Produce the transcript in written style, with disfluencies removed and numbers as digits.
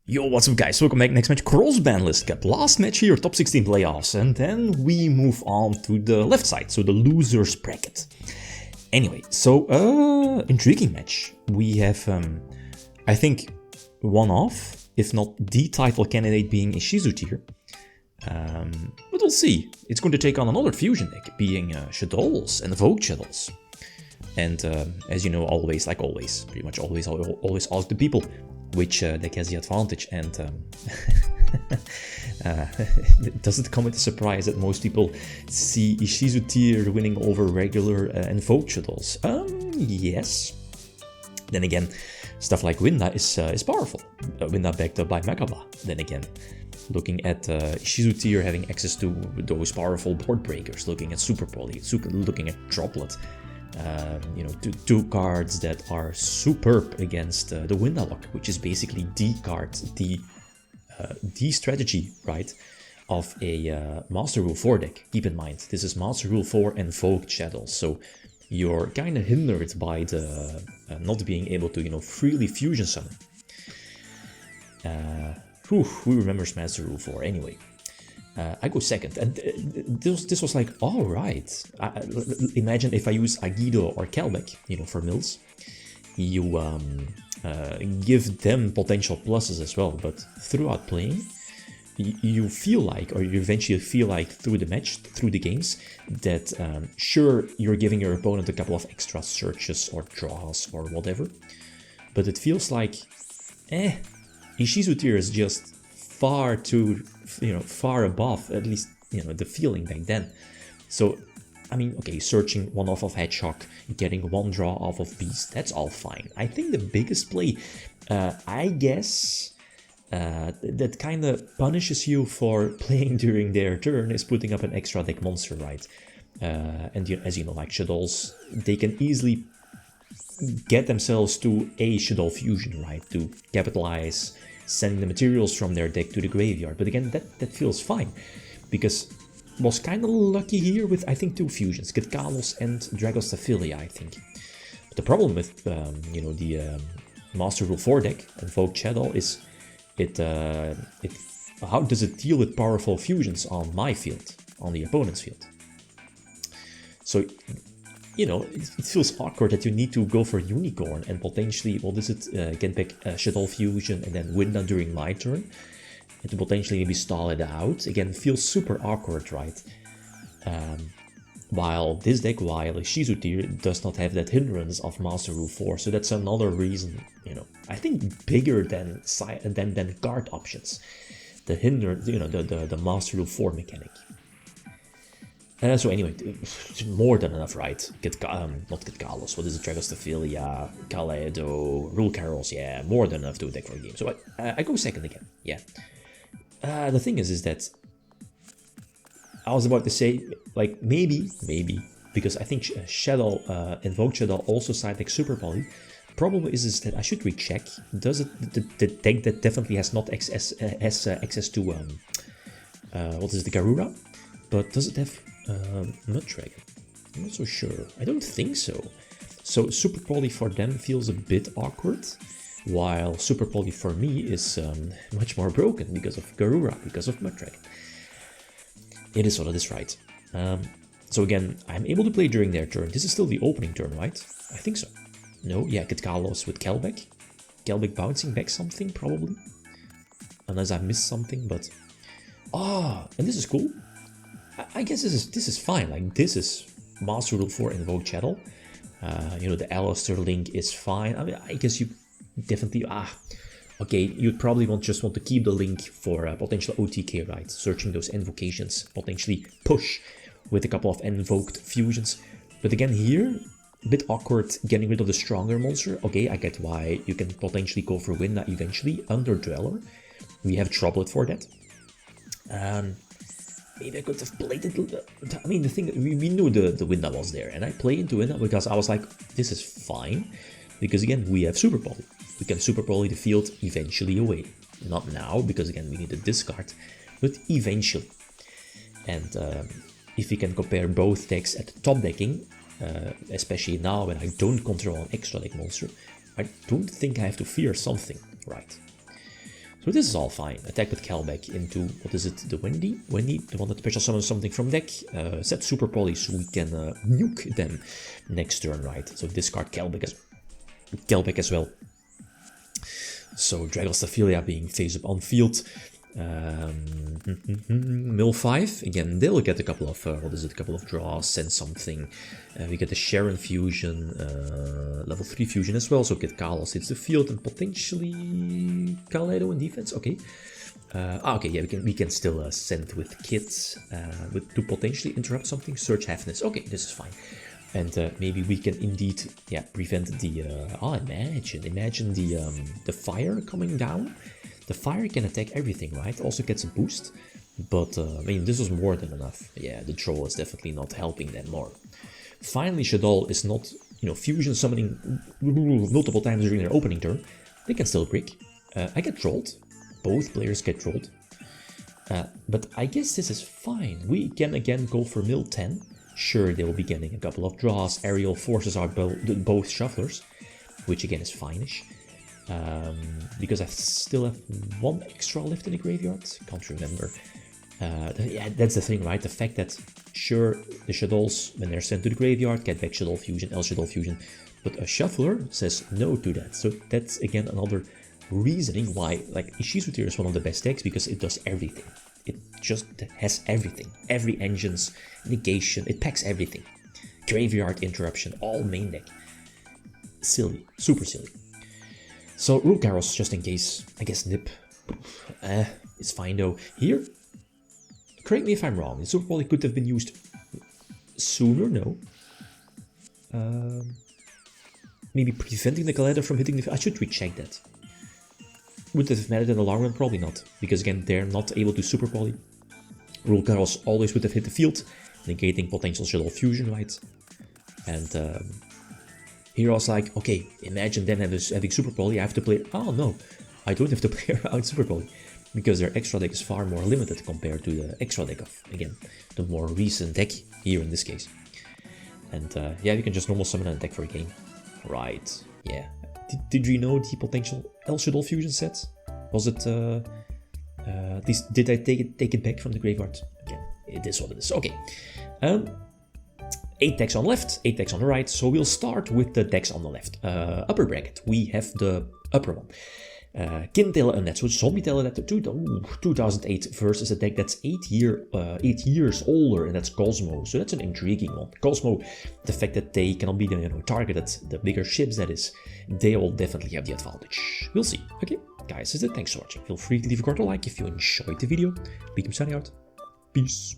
Yo, what's up guys, welcome back. Next match, Cross-Banlist Cup. Last match here, top 16 playoffs, and then we move on to the left side, so the losers bracket. Anyway, so intriguing match. We have, I think, one off, if not the title candidate being Ishizu tier. But we'll see. It's going to take on another fusion deck, being Shaddolls and Invoked Shaddolls. And as you know, always, like always, pretty much always ask the people which deck has the advantage, and does it come as a surprise that most people see Ishizu tier winning over regular Invoked Shaddolls? Yes. Then again, stuff like Winda is powerful. Winda backed up by Megaba. Then again, looking at Ishizu tier having access to those powerful board breakers, looking at Super Poly, looking at Droplet. You know, two cards that are superb against the Winda lock, which is basically the card, the strategy, right, of a Master Rule 4 deck. Keep in mind, this is Master Rule 4 Invoked Shaddolls, so you're kind of hindered by the not being able to, you know, freely fusion summon. Who remembers Master Rule 4 anyway? I go second, and this was like, alright. Imagine if I use Yugioh or Kelbeck, you know, for mills. You give them potential pluses as well, but throughout playing, you feel like, or you eventually feel like through the match, through the games, that sure, you're giving your opponent a couple of extra searches or draws or whatever, but it feels like, Ishizu tier is just far too, you know, far above, at least, you know, the feeling back then. So, I mean, okay, searching one off of Hedgehog, getting one draw off of Beast, that's all fine. I think the biggest play, I guess, that kind of punishes you for playing during their turn is putting up an extra deck monster, right? And as you know, like Shaddolls, they can easily get themselves to a Shadoll fusion, right? To capitalize, sending the materials from their deck to the graveyard. But again, that feels fine, because was kind of lucky here with, I think, two fusions, Quincas and Dragostaphilia, I think. But the problem with you know, the Master Rule 4 deck, Invoked Shadoll, is how does it deal with powerful fusions on my field, on the opponent's field? So, you know, it feels awkward that you need to go for Unicorn and potentially, what is it, get back Shadoll Fusion and then Winda during my turn, and to potentially maybe stall it out. Again, feels super awkward, right? While this deck, while Ishizu tier, does not have that hindrance of Master Rule 4, so that's another reason, you know, I think bigger than card options. The you know, the Master Rule 4 mechanic. So anyway, more than enough, right? Not Quincas, what is it? Dragostaphilia, Kaleido, Rule Carols, yeah, more than enough to deck for a game. So I go second again, yeah. The thing is that I was about to say, like, maybe, because I think Invoked Shaddolls also side deck Super Poly. Problem is that I should recheck. Does it the deck that definitely has not access to what is it, the Garura? But does it have Mud Dragon? I'm not so sure. I don't think so. So Super Poly for them feels a bit awkward, while Super Poly for me is much more broken because of Garura, because of Mud Dragon. It is what it is, right? So again, I'm able to play during their turn. This is still the opening turn, right? I think so. No, yeah, Quincas with Kelbeck. Kelbeck bouncing back something, probably. Unless I missed something, but... Ah, and this is cool. I guess this is fine. Like, this is Master Rule 4 Invoked Shadoll. You know, the Alistair link is fine. I mean, I guess you definitely okay. You'd probably just want to keep the link for potential OTK, right? Searching those invocations, potentially push with a couple of invoked fusions. But again, here, a bit awkward getting rid of the stronger monster. Okay, I get why you can potentially go for Winda eventually under Dweller. We have Tropic for that. Maybe I could have played it. I mean, the thing, we knew the Winda was there, and I played into Winda because I was like, this is fine, because again, we have Super Poly. We can Super Poly the field eventually away. Not now, because again, we need a discard, but eventually. And if we can compare both decks at the top decking, especially now when I don't control an extra deck monster, I don't think I have to fear something, right? So this is all fine. Attack with Calback into, what is it, the Wendy? Wendy, the one that special summons something from deck. Set Super Poly so we can nuke them next turn, right? So discard Calback as well. So Dragostaphilia being face up on field. Mill 5, again, they'll get a couple of, a couple of draws, send something. We get the Sharon fusion, level 3 fusion as well, so get Kalos hits the field and potentially Kaleido in defense, okay. Okay, yeah, we can still send with Kit to potentially interrupt something, Search Halfness, okay, this is fine. And maybe we can indeed, yeah, prevent the, imagine the fire coming down. The fire can attack everything, right? Also gets a boost, but I mean, this was more than enough. Yeah, the troll is definitely not helping them more. Finally, Shaddolls is not, you know, fusion summoning multiple times during their opening turn. They can still brick. I get trolled. Both players get trolled. But I guess this is fine. We can again go for mill 10. Sure, they will be getting a couple of draws. Aerial forces out both shufflers, which again is fine-ish. Because I still have one extra left in the graveyard. Can't remember. Yeah, that's the thing, right? The fact that, sure, the Shaddolls, when they're sent to the graveyard, get back Shadoll Fusion, Shadoll Fusion, but a shuffler says no to that. So that's, again, another reasoning why, like, Ishizu Tier is one of the best decks, because it does everything. It just has everything. Every engine's negation, it packs everything. Graveyard interruption, all main deck. Silly, super silly. So, Rule Garros, just in case, I guess Nip, it's fine though. Here, correct me if I'm wrong, the Super Poly could have been used sooner, no? Maybe preventing the Kaleido from hitting the... I should recheck that. Would it have mattered in the long run? Probably not, because again, they're not able to Super Poly. Rule Garros always would have hit the field, negating potential Shadow Fusion, right? And... here I was like, okay, imagine them having Super Poly, I have to play... Oh no, I don't have to play around Super Poly, because their extra deck is far more limited compared to the extra deck of, again, the more recent deck here in this case. And yeah, you can just normal summon a deck for a game. Right, yeah. Did you know the potential Shadow Fusion set? Was it... did I take it back from the graveyard? Again, it is what it is. Okay. 8 decks on the left, 8 decks on the right, so we'll start with the decks on the left. Upper bracket, we have the upper one. Kintail Undead, so Zombie Tail Undead 2008 versus a deck that's 8 years older, and that's Cosmo, so that's an intriguing one. Cosmo, the fact that they cannot be targeted, the bigger ships that is, they will definitely have the advantage. We'll see. Okay, guys, that's it. Thanks for watching. Feel free to leave a like if you enjoyed the video. Become signing out. Peace.